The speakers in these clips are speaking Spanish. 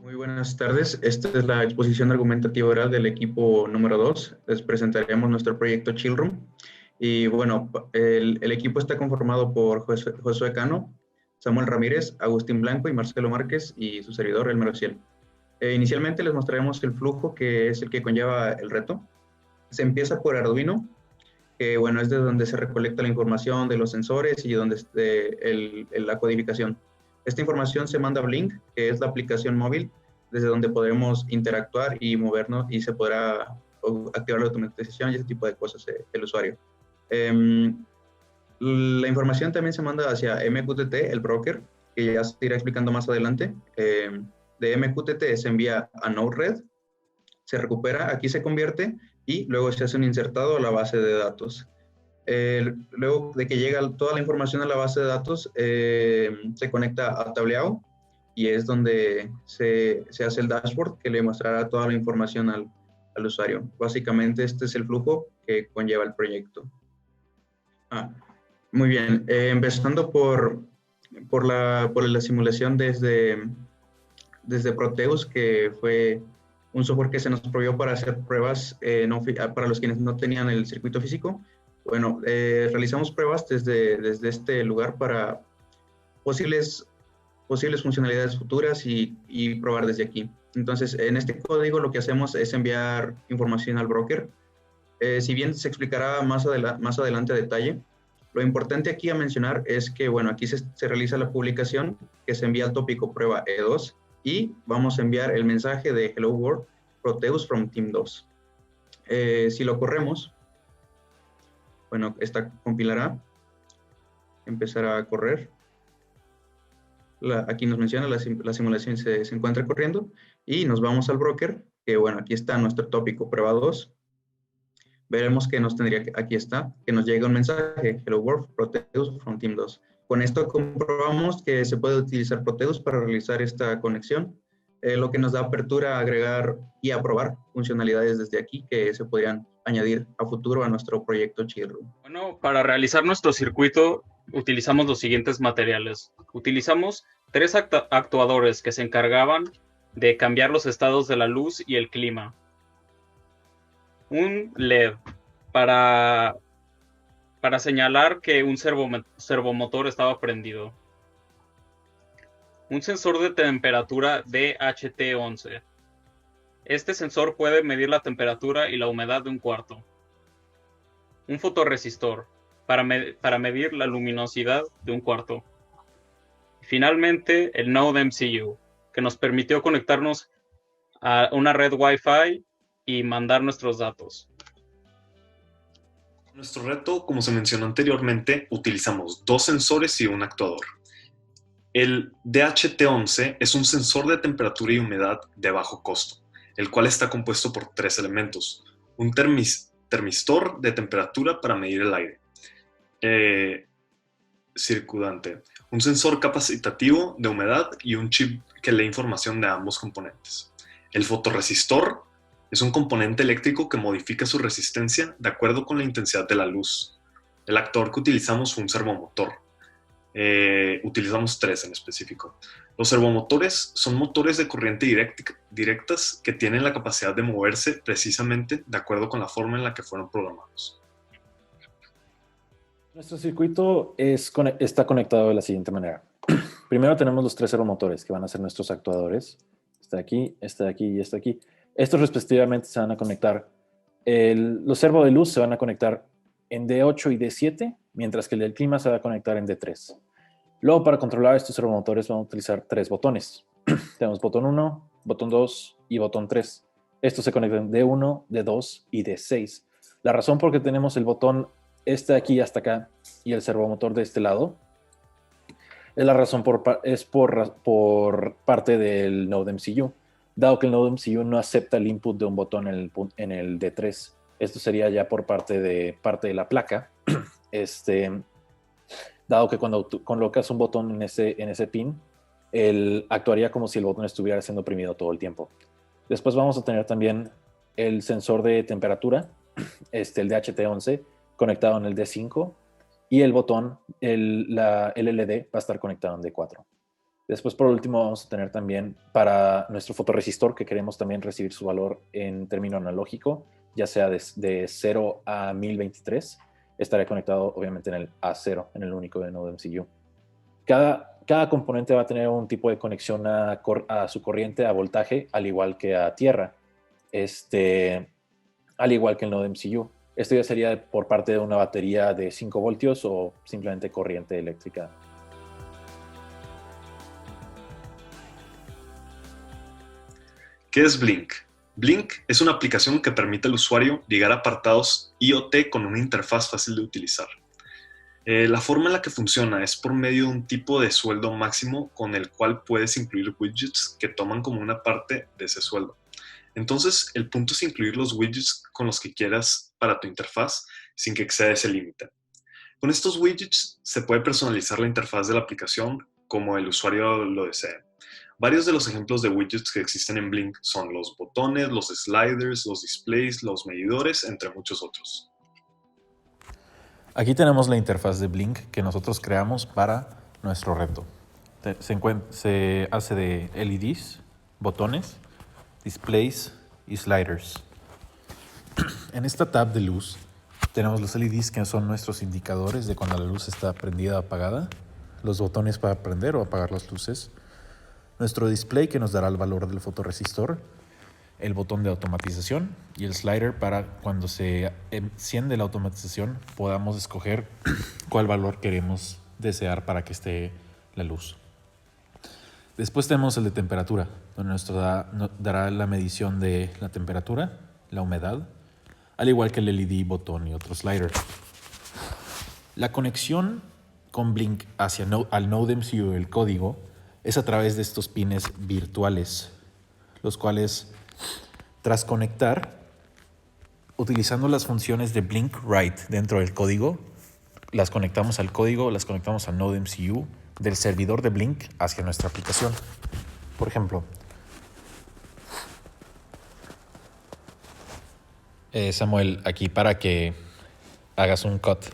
Muy buenas tardes. Esta es la exposición argumentativa oral del equipo número 2. Les presentaremos nuestro proyecto Chillroom. Y bueno, el equipo está conformado por Josué Cano, Samuel Ramírez, Agustín Blanco y Marcelo Márquez y su servidor, Elmer Ociel. Inicialmente les mostraremos el flujo que es el que conlleva el reto. Se empieza por Arduino, que bueno, es de donde se recolecta la información de los sensores y donde la codificación. Esta información se manda a Blink, que es la aplicación móvil, desde donde podremos interactuar y movernos y se podrá activar la automatización y ese tipo de cosas el usuario. La información también se manda hacia MQTT, el broker, que ya se irá explicando más adelante. De MQTT se envía a Node-RED, se recupera, aquí se convierte y luego se hace un insertado a la base de datos. Luego de que llega toda la información a la base de datos, se conecta a Tableau y es donde se hace el dashboard que le mostrará toda la información al usuario. Básicamente este es el flujo que conlleva el proyecto. Muy bien, empezando por la simulación desde Proteus, que fue un software que se nos proveyó para hacer pruebas para los quienes no tenían el circuito físico. Bueno, realizamos pruebas desde este lugar para posibles funcionalidades futuras y probar desde aquí. Entonces, en este código lo que hacemos es enviar información al broker. Si bien se explicará más adelante a detalle, lo importante aquí a mencionar es que, bueno, aquí se realiza la publicación que se envía al tópico prueba E2 y vamos a enviar el mensaje de Hello World Proteus from Team 2. Si lo corremos, bueno, esta compilará, empezará a correr. Aquí nos menciona la simulación se encuentra corriendo y nos vamos al broker, que bueno, aquí está nuestro tópico prueba 2. Veremos que nos tendría que, aquí está, que nos llega un mensaje, Hello World Proteus from Team 2. Con esto comprobamos que se puede utilizar Proteus para realizar esta conexión, lo que nos da apertura a agregar y a probar funcionalidades desde aquí que se podrían añadir a futuro a nuestro proyecto Chillroom. Bueno, para realizar nuestro circuito utilizamos los siguientes materiales. Utilizamos 3 actuadores que se encargaban de cambiar los estados de la luz y el clima. Un LED para señalar que un servomotor estaba prendido. Un sensor de temperatura DHT11. Este sensor puede medir la temperatura y la humedad de un cuarto. Un fotorresistor para medir la luminosidad de un cuarto. Y finalmente, el Node MCU, que nos permitió conectarnos a una red Wi-Fi y mandar nuestros datos. Nuestro reto, como se mencionó anteriormente, utilizamos 2 sensores y un actuador. El DHT11 es un sensor de temperatura y humedad de bajo costo, el cual está compuesto por 3 elementos. Un termistor de temperatura para medir el aire circundante, un sensor capacitativo de humedad y un chip que lee información de ambos componentes. El fotorresistor es un componente eléctrico que modifica su resistencia de acuerdo con la intensidad de la luz. El actuador que utilizamos fue un servomotor. Utilizamos 3 en específico. Los servomotores son motores de corriente directas que tienen la capacidad de moverse precisamente de acuerdo con la forma en la que fueron programados. Nuestro circuito está conectado de la siguiente manera. Primero tenemos los 3 servomotores que van a ser nuestros actuadores. Este de aquí, este de aquí y este de aquí. Estos respectivamente se van a conectar. Los servos de luz se van a conectar en D8 y D7, mientras que el del clima se va a conectar en D3. Luego, para controlar estos servomotores vamos a utilizar 3 botones. Tenemos botón 1, botón 2 y botón 3. Estos se conectan D1, D2 y D6. La razón por qué tenemos el botón este de aquí hasta acá y el servomotor de este lado es la razón por parte del Node MCU. Dado que el Node MCU no acepta el input de un botón en el D3. Esto sería ya por parte de la placa. Dado que cuando tú colocas un botón en ese pin, él actuaría como si el botón estuviera siendo oprimido todo el tiempo. Después vamos a tener también el sensor de temperatura, el DHT11, conectado en el D5, y el botón, el LED, va a estar conectado en D4. Después, por último, vamos a tener también para nuestro fotorresistor, que queremos también recibir su valor en término analógico, ya sea de 0 a 1023, estará conectado obviamente en el A0, en el único de NodeMCU. Cada componente va a tener un tipo de conexión a su corriente, a voltaje, al igual que a tierra, al igual que el NodeMCU. Esto ya sería por parte de una batería de 5 voltios o simplemente corriente eléctrica. ¿Qué es Blink? Blink es una aplicación que permite al usuario llegar a apartados IoT con una interfaz fácil de utilizar. La forma en la que funciona es por medio de un tipo de sueldo máximo con el cual puedes incluir widgets que toman como una parte de ese sueldo. Entonces, el punto es incluir los widgets con los que quieras para tu interfaz sin que exceda ese límite. Con estos widgets se puede personalizar la interfaz de la aplicación como el usuario lo desee. Varios de los ejemplos de widgets que existen en Blink son los botones, los sliders, los displays, los medidores, entre muchos otros. Aquí tenemos la interfaz de Blink que nosotros creamos para nuestro reto. Se hace de LEDs, botones, displays y sliders. En esta tab de luz tenemos los LEDs, que son nuestros indicadores de cuando la luz está prendida o apagada, los botones para prender o apagar las luces, nuestro display, que nos dará el valor del fotorresistor, el botón de automatización y el slider para cuando se enciende la automatización podamos escoger cuál valor queremos desear para que esté la luz. Después tenemos el de temperatura, donde nos dará la medición de la temperatura, la humedad, al igual que el LED, botón y otro slider. La conexión con Blink al NodeMCU, el código, es a través de estos pines virtuales, los cuales, tras conectar, utilizando las funciones de Blink Write dentro del código, las conectamos al código, las conectamos al NodeMCU del servidor de Blink hacia nuestra aplicación. Por ejemplo, Samuel, aquí para que hagas un cut.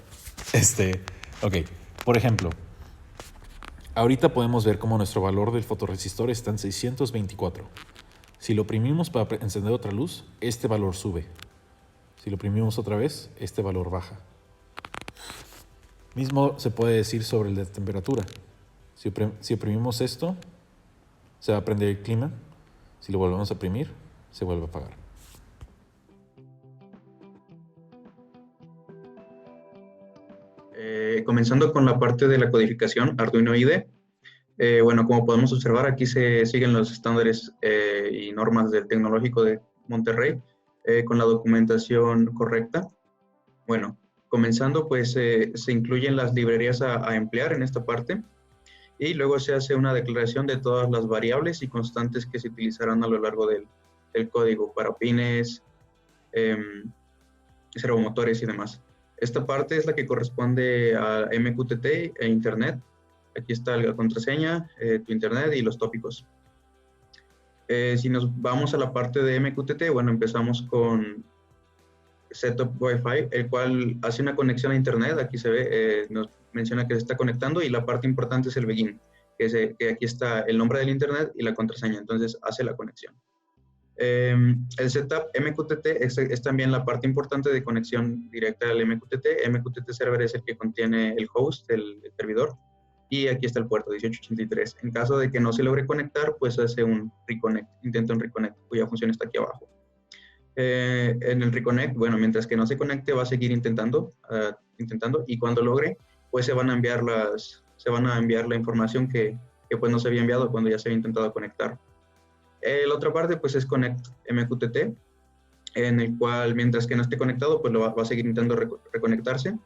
Ok, por ejemplo, ahorita podemos ver cómo nuestro valor del fotorresistor está en 624. Si lo oprimimos para encender otra luz, este valor sube. Si lo oprimimos otra vez, este valor baja. Mismo se puede decir sobre el de temperatura. Si oprimimos esto, se va a prender el clima. Si lo volvemos a oprimir, se vuelve a apagar. Comenzando con la parte de la codificación Arduino IDE. Bueno, como podemos observar, aquí se siguen los estándares y normas del Tecnológico de Monterrey con la documentación correcta. Bueno, comenzando, pues se incluyen las librerías a emplear en esta parte y luego se hace una declaración de todas las variables y constantes que se utilizarán a lo largo del código para pines, servomotores y demás. Esta parte es la que corresponde a MQTT e Internet. Aquí está la contraseña, tu Internet y los tópicos. Si nos vamos a la parte de MQTT, bueno, empezamos con Setup Wi-Fi, el cual hace una conexión a Internet. Aquí se ve, nos menciona que se está conectando y la parte importante es el begin, que aquí está el nombre del Internet y la contraseña, entonces hace la conexión. El setup MQTT es también la parte importante de conexión directa al MQTT. MQTT server es el que contiene el host, el servidor, y aquí está el puerto 1883. En caso de que no se logre conectar, pues hace un reconnect, intenta un reconnect, cuya función está aquí abajo. En el reconnect, bueno, mientras que no se conecte, va a seguir intentando, y cuando logre, pues se van a enviar la información que pues no se había enviado cuando ya se había intentado conectar. La otra parte pues es Connect MQTT, en el cual mientras que no esté conectado pues va a seguir intentando reconectarse,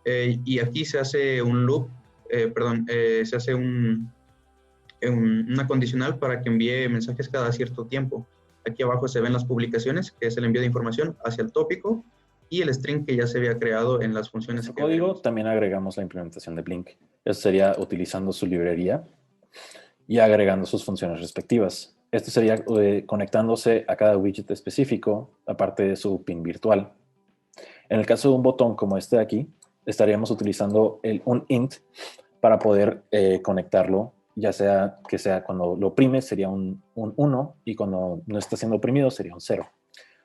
y aquí se hace un loop, se hace una condicional para que envíe mensajes cada cierto tiempo. Aquí abajo se ven las publicaciones, que es el envío de información hacia el tópico, y el string que ya se había creado en las funciones. En ese código también agregamos la implementación de Blink. Eso sería utilizando su librería y agregando sus funciones respectivas. Esto sería conectándose a cada widget específico, aparte de su pin virtual. En el caso de un botón como este de aquí, estaríamos utilizando un int para poder conectarlo ya sea que sea cuando lo oprimes sería un 1 y cuando no está siendo oprimido sería un 0.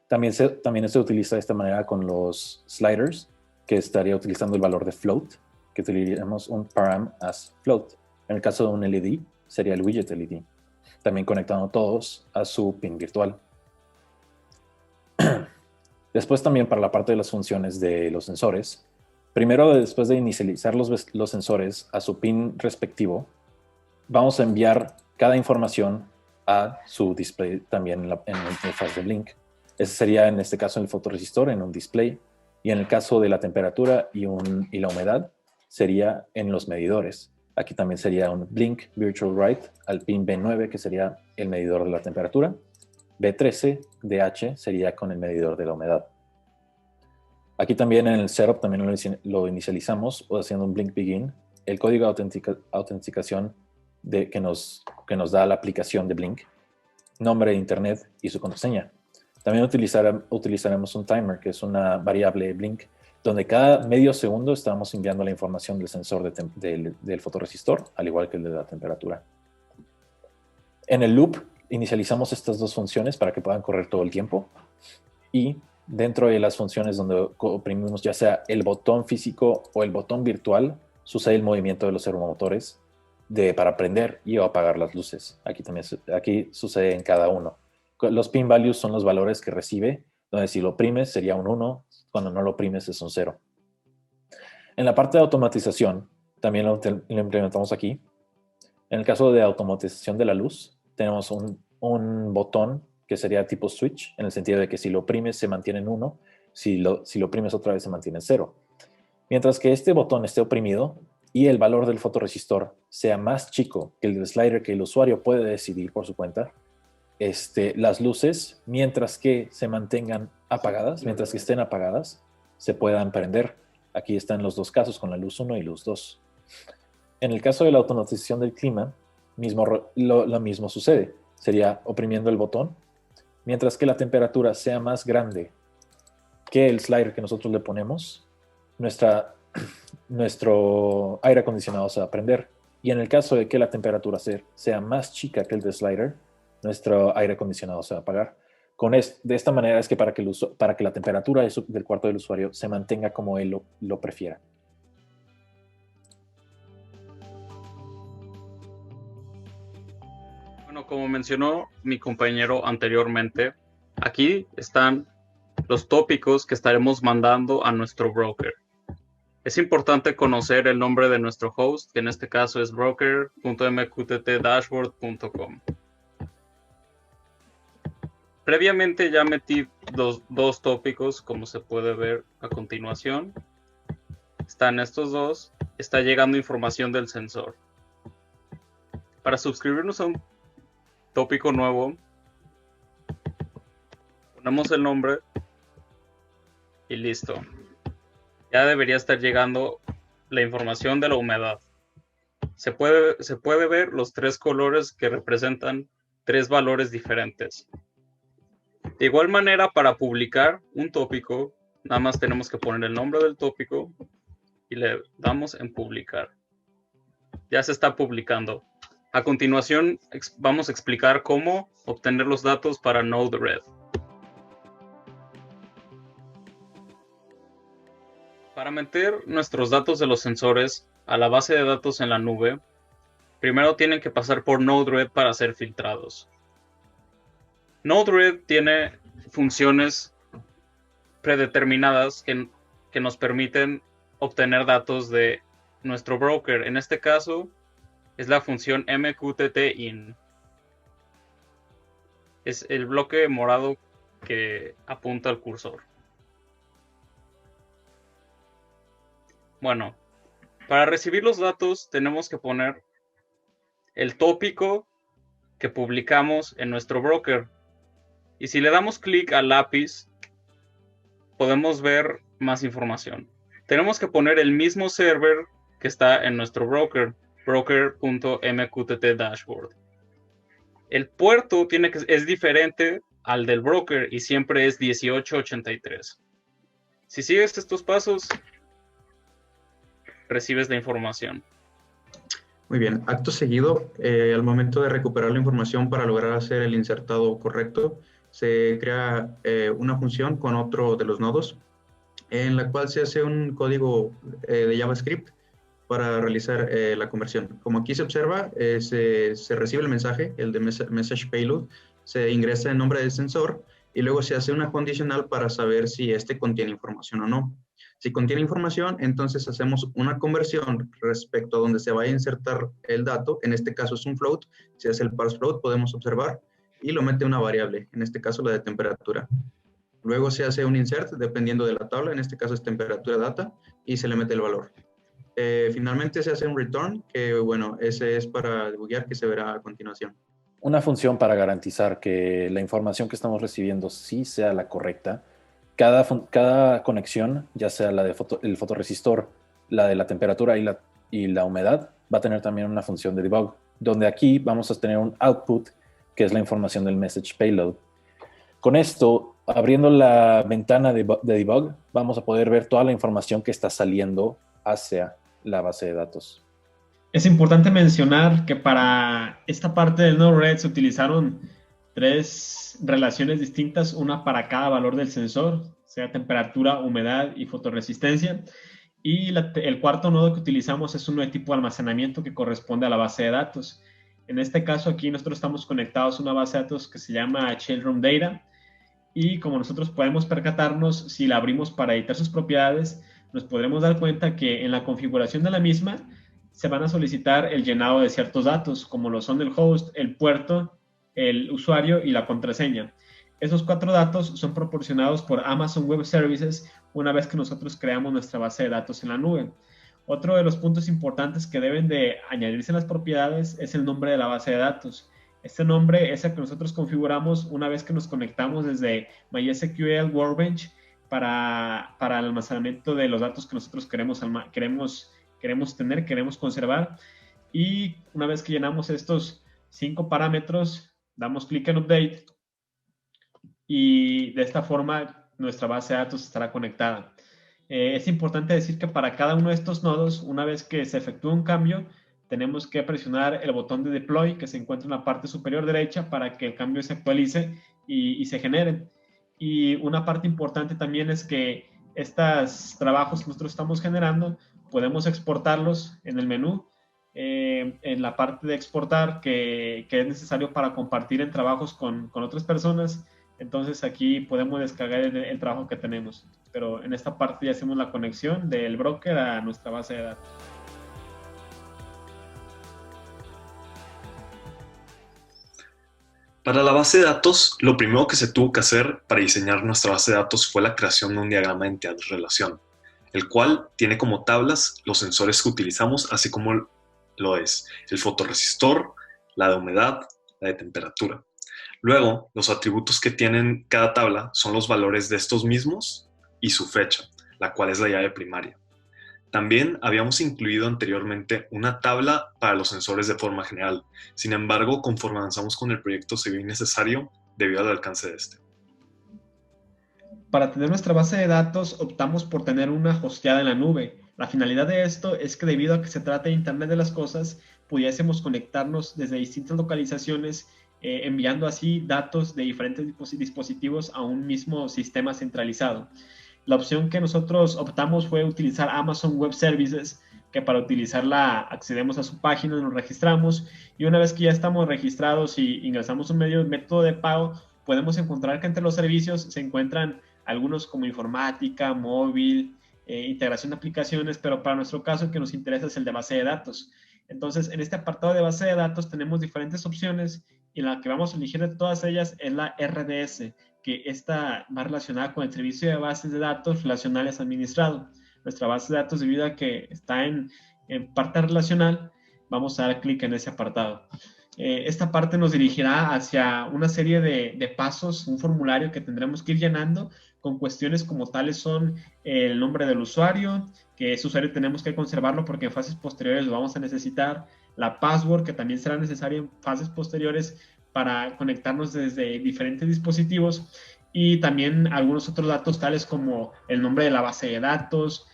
También se utiliza de esta manera con los sliders, que estaría utilizando el valor de float, que utilizaríamos un param as float. En el caso de un LED sería el widget LED, también conectando todos a su pin virtual. Después también para la parte de las funciones de los sensores, primero después de inicializar los sensores a su pin respectivo, vamos a enviar cada información a su display también en la interfaz de Blink. Ese sería en este caso el fotorresistor en un display, y en el caso de la temperatura y la humedad sería en los medidores. Aquí también sería un Blink Virtual Write al pin B9, que sería el medidor de la temperatura. B13 DH sería con el medidor de la humedad. Aquí también en el setup también lo inicializamos haciendo un Blink Begin, el código de autenticación que nos da la aplicación de Blink, nombre de internet y su contraseña. También utilizaremos un timer, que es una variable Blink, donde cada medio segundo estamos enviando la información del sensor del fotorresistor, al igual que el de la temperatura. En el loop inicializamos estas dos funciones para que puedan correr todo el tiempo, y dentro de las funciones donde oprimimos ya sea el botón físico o el botón virtual, sucede el movimiento de los servomotores para prender y o apagar las luces. Aquí sucede en cada uno. Los pin values son los valores que recibe, donde si lo oprimes sería un 1, cuando no lo oprimes es un 0. En la parte de automatización, también lo implementamos aquí. En el caso de automatización de la luz, tenemos un botón que sería tipo switch, en el sentido de que si lo oprimes se mantiene en 1, si lo oprimes otra vez se mantiene en 0. Mientras que este botón esté oprimido y el valor del fotorresistor sea más chico que el del slider que el usuario puede decidir por su cuenta, las luces, mientras que se mantengan apagadas, mientras que estén apagadas, se puedan prender. Aquí están los dos casos con la luz 1 y luz 2. En el caso de la automatización del clima, lo mismo sucede. Sería oprimiendo el botón, mientras que la temperatura sea más grande que el slider que nosotros le ponemos, nuestro aire acondicionado se va a prender. Y en el caso de que la temperatura sea más chica que el de slider, nuestro aire acondicionado se va a apagar. De esta manera es que para que la temperatura del cuarto del usuario se mantenga como él lo prefiera. Bueno, como mencionó mi compañero anteriormente, aquí están los tópicos que estaremos mandando a nuestro broker. Es importante conocer el nombre de nuestro host, que en este caso es broker.mqttdashboard.com. Previamente ya metí dos tópicos, como se puede ver a continuación. Están estos dos. Está llegando información del sensor. Para suscribirnos a un tópico nuevo, ponemos el nombre y listo. Ya debería estar llegando la información de la humedad. Se puede ver los tres colores que representan tres valores diferentes. De igual manera, para publicar un tópico, nada más tenemos que poner el nombre del tópico y le damos en publicar. Ya se está publicando. A continuación, vamos a explicar cómo obtener los datos para Node-RED. Para meter nuestros datos de los sensores a la base de datos en la nube, primero tienen que pasar por Node-RED para ser filtrados. Node-RED tiene funciones predeterminadas que nos permiten obtener datos de nuestro broker. En este caso es la función mqtt-in. Es el bloque morado que apunta al cursor. Bueno, para recibir los datos tenemos que poner el tópico que publicamos en nuestro broker. Y si le damos clic al lápiz, podemos ver más información. Tenemos que poner el mismo server que está en nuestro broker, broker.mqttdashboard. El puerto es diferente al del broker y siempre es 1883. Si sigues estos pasos, recibes la información. Muy bien. Acto seguido, al momento de recuperar la información para lograr hacer el insertado correcto, se crea una función con otro de los nodos en la cual se hace un código de JavaScript para realizar la conversión. Como aquí se observa, se recibe el mensaje, el de message payload, se ingresa el nombre del sensor y luego se hace una condicional para saber si este contiene información o no. Si contiene información, entonces hacemos una conversión respecto a donde se va a insertar el dato. En este caso es un float. Si hace el parse float, podemos observar y lo mete una variable, en este caso la de temperatura. Luego se hace un insert dependiendo de la tabla, en este caso es temperatura data, y se le mete el valor. Finalmente se hace un return, que bueno, ese es para debuguear, que se verá a continuación. Una función para garantizar que la información que estamos recibiendo sí sea la correcta. Cada conexión, ya sea la del fotorresistor, la de la temperatura y la humedad, va a tener también una función de debug, donde aquí vamos a tener un output, que es la información del message payload. Con esto, abriendo la ventana de debug, vamos a poder ver toda la información que está saliendo hacia la base de datos. Es importante mencionar que para esta parte del Node-RED se utilizaron 3 relaciones distintas, una para cada valor del sensor, sea temperatura, humedad y fotorresistencia. Y el cuarto nodo que utilizamos es uno de tipo almacenamiento que corresponde a la base de datos. En este caso aquí nosotros estamos conectados a una base de datos que se llama Chillroom Data, y como nosotros podemos percatarnos, si la abrimos para editar sus propiedades, nos podremos dar cuenta que en la configuración de la misma se van a solicitar el llenado de ciertos datos, como lo son el host, el puerto, el usuario y la contraseña. Esos 4 datos son proporcionados por Amazon Web Services una vez que nosotros creamos nuestra base de datos en la nube. Otro de los puntos importantes que deben de añadirse en las propiedades es el nombre de la base de datos. Este nombre es el que nosotros configuramos una vez que nos conectamos desde MySQL Workbench para el almacenamiento de los datos que nosotros queremos tener, queremos conservar. Y una vez que llenamos estos 5 parámetros, damos clic en Update y de esta forma nuestra base de datos estará conectada. Es importante decir que para cada uno de estos nodos, una vez que se efectúa un cambio, tenemos que presionar el botón de Deploy que se encuentra en la parte superior derecha para que el cambio se actualice y se genere. Y una parte importante también es que estos trabajos que nosotros estamos generando, podemos exportarlos en el menú, en la parte de exportar que es necesario para compartir en trabajos con otras personas. Entonces aquí podemos descargar el trabajo que tenemos. Pero en esta parte ya hacemos la conexión del broker a nuestra base de datos. Para la base de datos, lo primero que se tuvo que hacer para diseñar nuestra base de datos fue la creación de un diagrama de entidad-relación, el cual tiene como tablas los sensores que utilizamos, así como lo es el fotorresistor, la de humedad, la de temperatura. Luego, los atributos que tienen cada tabla son los valores de estos mismos y su fecha, la cual es la llave primaria. También habíamos incluido anteriormente una tabla para los sensores de forma general. Sin embargo, conforme avanzamos con el proyecto se vio innecesario debido al alcance de este. Para tener nuestra base de datos, optamos por tener una hosteada en la nube. La finalidad de esto es que debido a que se trata de Internet de las cosas, pudiésemos conectarnos desde distintas localizaciones, enviando así datos de diferentes dispositivos a un mismo sistema centralizado. La opción que nosotros optamos fue utilizar Amazon Web Services, que para utilizarla accedemos a su página, nos registramos y una vez que ya estamos registrados y ingresamos un método de pago, podemos encontrar que entre los servicios se encuentran algunos como informática, móvil, integración de aplicaciones, pero para nuestro caso el que nos interesa es el de base de datos. Entonces, en este apartado de base de datos tenemos diferentes opciones y la que vamos a elegir de todas ellas es la RDS, que esta va relacionada con el servicio de bases de datos relacionales administrado. Nuestra base de datos, debido a que está en parte relacional, vamos a dar clic en ese apartado. Esta parte nos dirigirá hacia una serie de pasos, un formulario que tendremos que ir llenando con cuestiones como tales son el nombre del usuario, que ese usuario tenemos que conservarlo porque en fases posteriores lo vamos a necesitar, la password, que también será necesaria en fases posteriores para conectarnos desde diferentes dispositivos, y también algunos otros datos tales como el nombre de la base de datos,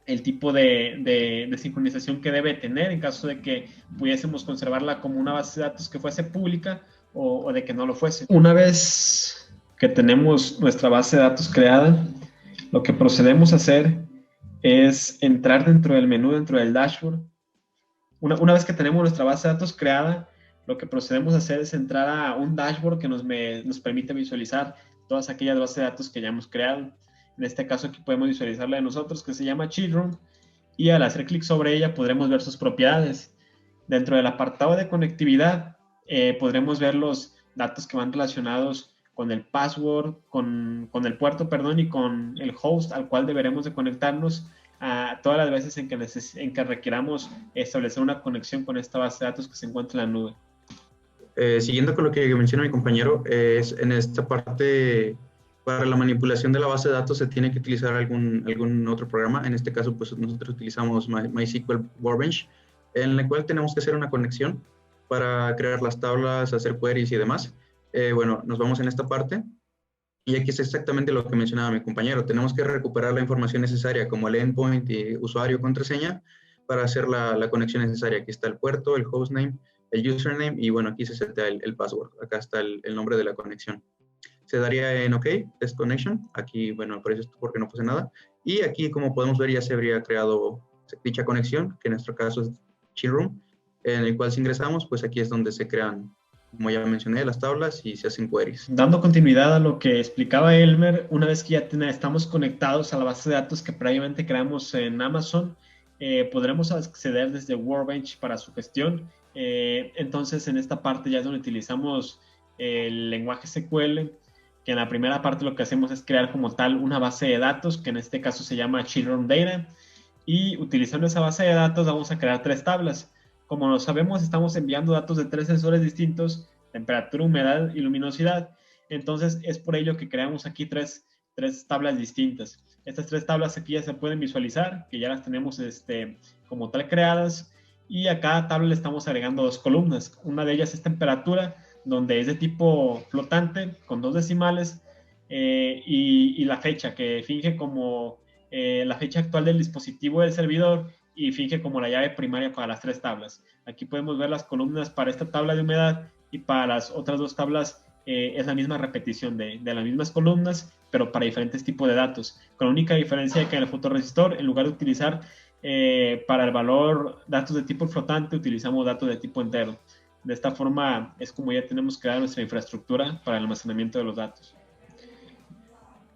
el tipo de sincronización que debe tener en caso de que pudiésemos conservarla como una base de datos que fuese pública o de que no lo fuese. Una vez que tenemos nuestra base de datos creada, lo que procedemos a hacer es entrar dentro del menú, dentro del dashboard. Una vez que tenemos nuestra base de datos creada, lo que procedemos a hacer es entrar a un dashboard que nos permite visualizar todas aquellas bases de datos que ya hemos creado. En este caso aquí podemos visualizar la de nosotros, que se llama Chillroom, y al hacer clic sobre ella podremos ver sus propiedades. Dentro del apartado de conectividad podremos ver los datos que van relacionados con el password, con el puerto, perdón, y con el host al cual deberemos de conectarnos a todas las veces en que requiramos establecer una conexión con esta base de datos que se encuentra en la nube. Siguiendo con lo que menciona mi compañero, es en esta parte, para la manipulación de la base de datos se tiene que utilizar algún otro programa. En este caso, pues nosotros utilizamos MySQL Workbench, en el cual tenemos que hacer una conexión para crear las tablas, hacer queries y demás. Bueno, nos vamos en esta parte. Y aquí es exactamente lo que mencionaba mi compañero. Tenemos que recuperar la información necesaria, como el endpoint y usuario, contraseña, para hacer la conexión necesaria. Aquí está el puerto, el hostname, el username, y bueno, aquí se seta el password. Acá está el nombre de la conexión. Se daría en OK, Test Connection. Aquí, bueno, aparece esto porque no puse nada. Y aquí, como podemos ver, ya se habría creado dicha conexión, que en nuestro caso es Chillroom, en el cual si ingresamos, pues aquí es donde se crean, como ya mencioné, las tablas y se hacen queries. Dando continuidad a lo que explicaba Elmer, una vez que ya estamos conectados a la base de datos que previamente creamos en Amazon, podremos acceder desde Workbench para su gestión. Entonces, en esta parte ya es donde utilizamos el lenguaje SQL, que en la primera parte lo que hacemos es crear como tal una base de datos, que en este caso se llama Chillroom Data, y utilizando esa base de datos vamos a crear 3 tablas. Como lo sabemos, estamos enviando datos de 3 sensores distintos: temperatura, humedad y luminosidad. Entonces es por ello que creamos aquí tres tablas distintas. Estas 3 tablas aquí ya se pueden visualizar, que ya las tenemos como tal creadas, y a cada tabla le estamos agregando 2 columnas. Una de ellas es temperatura, donde es de tipo flotante, con 2 decimales, y la fecha, que finge como la fecha actual del dispositivo del servidor, y finge como la llave primaria para las 3 tablas. Aquí podemos ver las columnas para esta tabla de humedad, y para las otras 2 tablas es la misma repetición de las mismas columnas, pero para diferentes tipos de datos, con la única diferencia de que en el fotorresistor, en lugar de utilizar para el valor datos de tipo flotante, utilizamos datos de tipo entero. De esta forma es como ya tenemos creada nuestra infraestructura para el almacenamiento de los datos.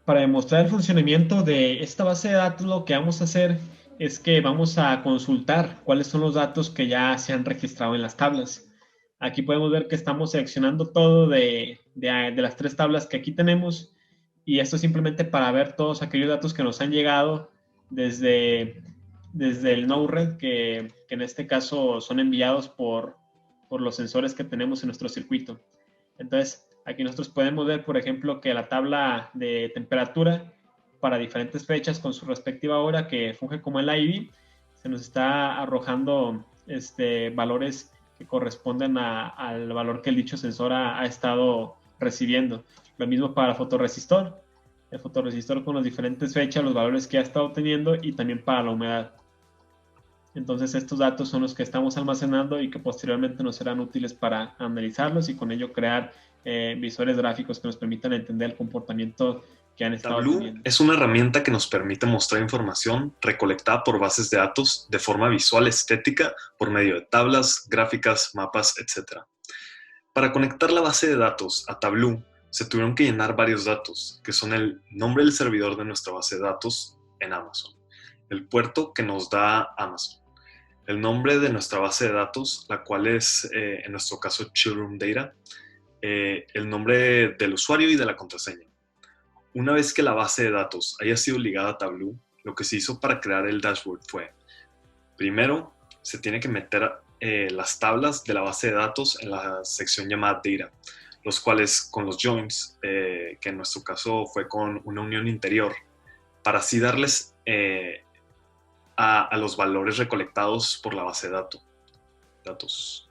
Para demostrar el funcionamiento de esta base de datos, lo que vamos a hacer es que vamos a consultar cuáles son los datos que ya se han registrado en las tablas. Aquí podemos ver que estamos seleccionando todo de las 3 tablas que aquí tenemos, y esto es simplemente para ver todos aquellos datos que nos han llegado desde el Node-RED, que en este caso son enviados por los sensores que tenemos en nuestro circuito. Entonces, aquí nosotros podemos ver, por ejemplo, que la tabla de temperatura para diferentes fechas con su respectiva hora, que funge como el ID, se nos está arrojando valores que corresponden al valor que el dicho sensor ha estado recibiendo. Lo mismo para el fotorresistor con las diferentes fechas, los valores que ha estado teniendo, y también para la humedad. Entonces estos datos son los que estamos almacenando y que posteriormente nos serán útiles para analizarlos y con ello crear visores gráficos que nos permitan entender el comportamiento que han estado Tableau es una herramienta que nos permite mostrar información recolectada por bases de datos de forma visual estética por medio de tablas, gráficas, mapas, etc. Para conectar la base de datos a Tableau se tuvieron que llenar varios datos, que son el nombre del servidor de nuestra base de datos en Amazon, el puerto que nos da Amazon, el nombre de nuestra base de datos, la cual es, en nuestro caso, Chillroom Data, el nombre del usuario y de la contraseña. Una vez que la base de datos haya sido ligada a Tableau, lo que se hizo para crear el dashboard fue, primero, se tiene que meter las tablas de la base de datos en la sección llamada Data, los cuales con los joins, que en nuestro caso fue con una unión interior, para así darles a los valores recolectados por la base de datos.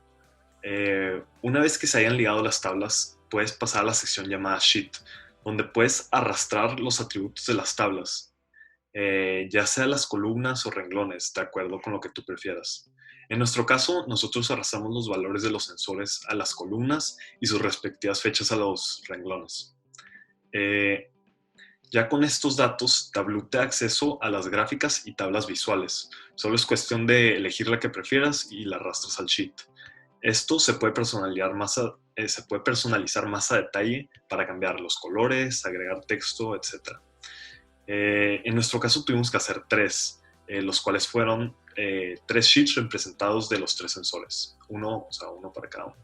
Una vez que se hayan ligado las tablas, puedes pasar a la sección llamada Sheet, donde puedes arrastrar los atributos de las tablas. ya sea las columnas o renglones, de acuerdo con lo que tú prefieras. En nuestro caso, nosotros arrastramos los valores de los sensores a las columnas y sus respectivas fechas a los renglones. Ya con estos datos, Tableau te da acceso a las gráficas y tablas visuales. Solo es cuestión de elegir la que prefieras y la arrastras al sheet. Esto se puede personalizar más a detalle para cambiar los colores, agregar texto, etc. En nuestro caso tuvimos que hacer 3, los cuales fueron 3 sheets representados de los 3 sensores, uno para cada uno.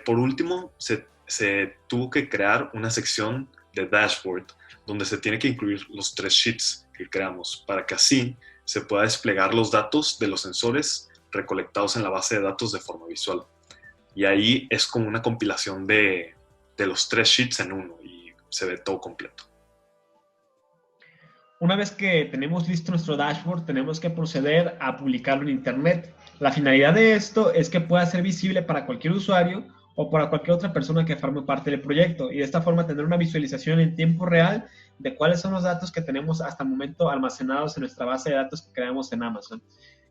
Por último, se tuvo que crear una sección de dashboard donde se tiene que incluir los 3 sheets que creamos para que así se pueda desplegar los datos de los sensores recolectados en la base de datos de forma visual. Y ahí es como una compilación de los 3 sheets en uno y se ve todo completo. Una vez que tenemos listo nuestro dashboard, tenemos que proceder a publicarlo en Internet. La finalidad de esto es que pueda ser visible para cualquier usuario o para cualquier otra persona que forme parte del proyecto y de esta forma tener una visualización en tiempo real de cuáles son los datos que tenemos hasta el momento almacenados en nuestra base de datos que creamos en Amazon.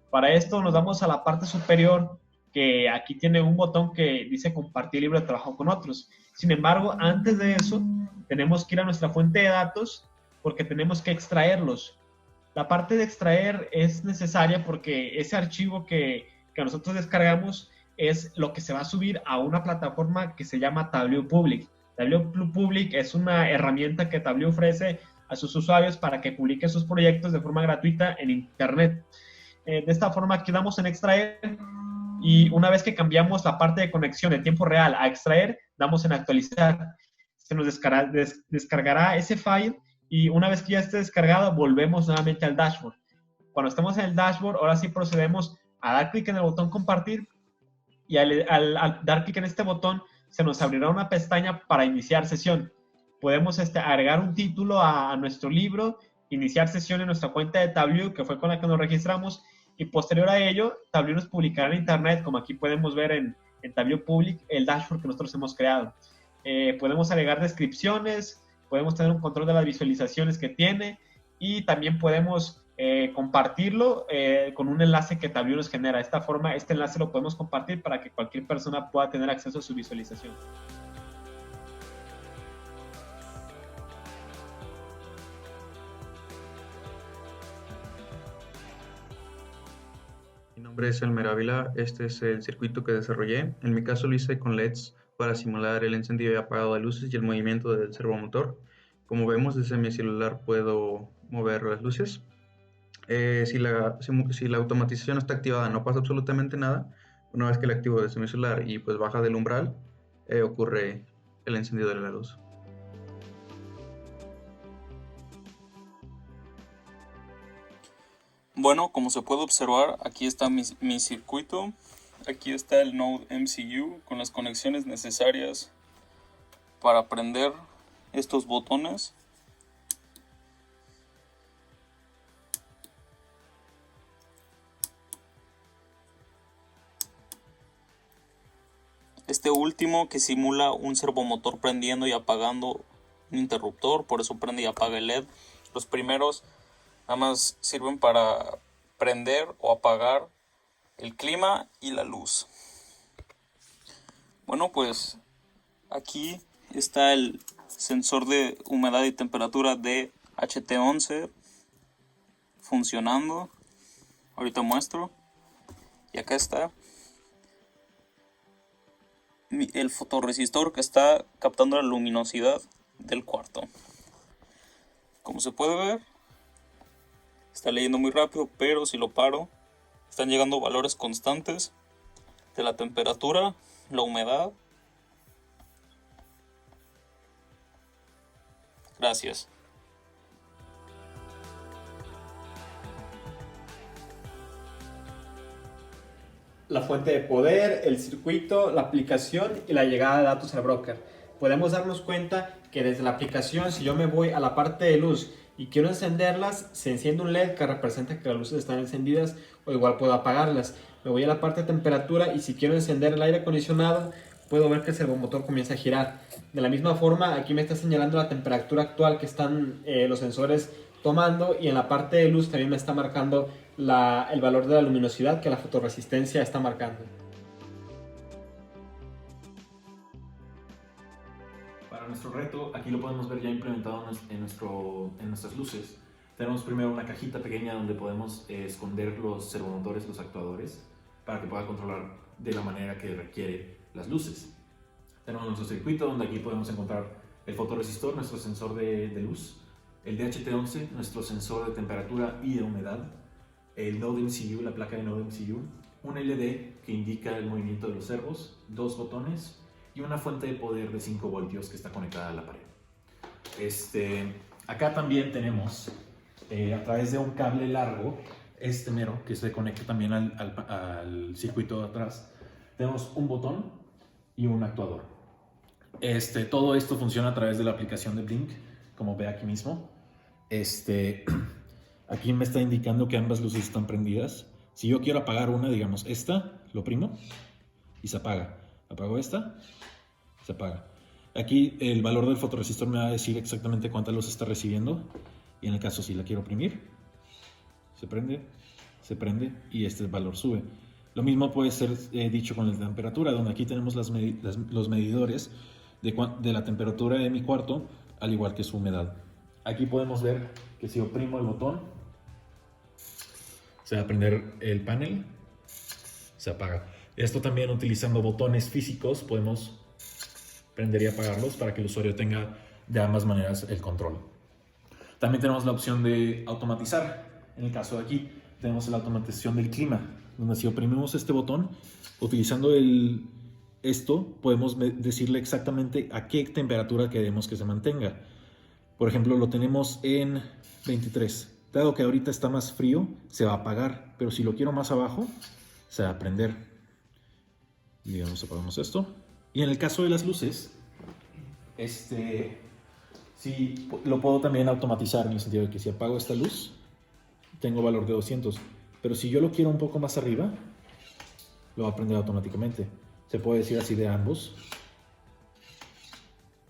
Para esto nos vamos a la parte superior, que aquí tiene un botón que dice compartir libro de trabajo con otros. Sin embargo, antes de eso, tenemos que ir a nuestra fuente de datos porque tenemos que extraerlos. La parte de extraer es necesaria porque ese archivo que nosotros descargamos es lo que se va a subir a una plataforma que se llama Tableau Public. Tableau Public es una herramienta que Tableau ofrece a sus usuarios para que publiquen sus proyectos de forma gratuita en Internet. De esta forma, aquí damos en extraer y una vez que cambiamos la parte de conexión de tiempo real a extraer, damos en actualizar. Se nos descargará ese file y una vez que ya esté descargado, volvemos nuevamente al dashboard. Cuando estamos en el dashboard, ahora sí procedemos a dar clic en el botón compartir y al dar clic en este botón se nos abrirá una pestaña para iniciar sesión. Podemos agregar un título a nuestro libro, iniciar sesión en nuestra cuenta de Tableau, que fue con la que nos registramos, y posterior a ello, Tableau nos publicará en Internet, como aquí podemos ver en Tableau Public, el dashboard que nosotros hemos creado. Podemos agregar descripciones, podemos tener un control de las visualizaciones que tiene y también podemos compartirlo con un enlace que Tableau nos genera. De esta forma, este enlace lo podemos compartir para que cualquier persona pueda tener acceso a su visualización. Mi nombre es Elmer Ávila, este es el circuito que desarrollé. En mi caso lo hice con LEDs para simular el encendido y apagado de luces y el movimiento del servomotor. Como vemos, desde mi celular puedo mover las luces. Si la automatización está activada, no pasa absolutamente nada. Una vez que la activo desde mi celular y pues baja del umbral, ocurre el encendido de la luz. Bueno, como se puede observar, aquí está mi circuito. Aquí está el Node MCU con las conexiones necesarias para prender estos botones. Este último que simula un servomotor prendiendo y apagando un interruptor, por eso prende y apaga el LED. Los primeros nada más sirven para prender o apagar el clima y la luz. Bueno, pues aquí está el sensor de humedad y temperatura de HT11 funcionando. Ahorita muestro. Y acá está el fotorresistor que está captando la luminosidad del cuarto. Como se puede ver, está leyendo muy rápido, pero si lo paro, están llegando valores constantes de la temperatura, la humedad. Gracias. La fuente de poder, el circuito, la aplicación y la llegada de datos al broker. Podemos darnos cuenta que desde la aplicación, si yo me voy a la parte de luz y quiero encenderlas, se enciende un LED que representa que las luces están encendidas, o igual puedo apagarlas. Me voy a la parte de temperatura y si quiero encender el aire acondicionado, puedo ver que el servomotor comienza a girar. De la misma forma, aquí me está señalando la temperatura actual que están los sensores tomando, y en la parte de luz también me está marcando el valor de la luminosidad que la fotorresistencia está marcando. Para nuestro reto, aquí lo podemos ver ya implementado en nuestras luces. Tenemos primero una cajita pequeña donde podemos esconder los servomotores, los actuadores, para que pueda controlar de la manera que requiere las luces. Tenemos nuestro circuito donde aquí podemos encontrar el fotorresistor, nuestro sensor de luz, el DHT11, nuestro sensor de temperatura y de humedad, el Node MCU, la placa de Node MCU, un LED que indica el movimiento de los servos, 2 botones y una fuente de poder de 5 voltios que está conectada a la pared. Acá también tenemos, a través de un cable largo, mero, que se conecta también al circuito de atrás, tenemos un botón y un actuador. Todo esto funciona a través de la aplicación de Blink, como ve aquí mismo. Aquí me está indicando que ambas luces están prendidas. Si yo quiero apagar una, digamos esta, lo primo y se apaga. Apago esta, se apaga. Aquí el valor del fotorresistor me va a decir exactamente cuánta luz está recibiendo. Y en el caso si la quiero oprimir, se prende y este valor sube. Lo mismo puede ser dicho con la temperatura, donde aquí tenemos los medidores de la temperatura de mi cuarto, al igual que su humedad. Aquí podemos ver que si oprimo el botón, se va a prender el panel, se apaga. Esto también utilizando botones físicos podemos prender y apagarlos para que el usuario tenga de ambas maneras el control. También tenemos la opción de automatizar. En el caso de aquí tenemos la automatización del clima, donde si oprimimos este botón, utilizando esto podemos decirle exactamente a qué temperatura queremos que se mantenga. Por ejemplo, lo tenemos en 23. Dado que ahorita está más frío, se va a apagar, pero si lo quiero más abajo, se va a prender. Digamos, apagamos esto. Y en el caso de las luces, sí, lo puedo también automatizar en el sentido de que si apago esta luz, tengo valor de 200. Pero si yo lo quiero un poco más arriba, lo va a prender automáticamente. Se puede decir así de ambos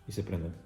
y se prenden.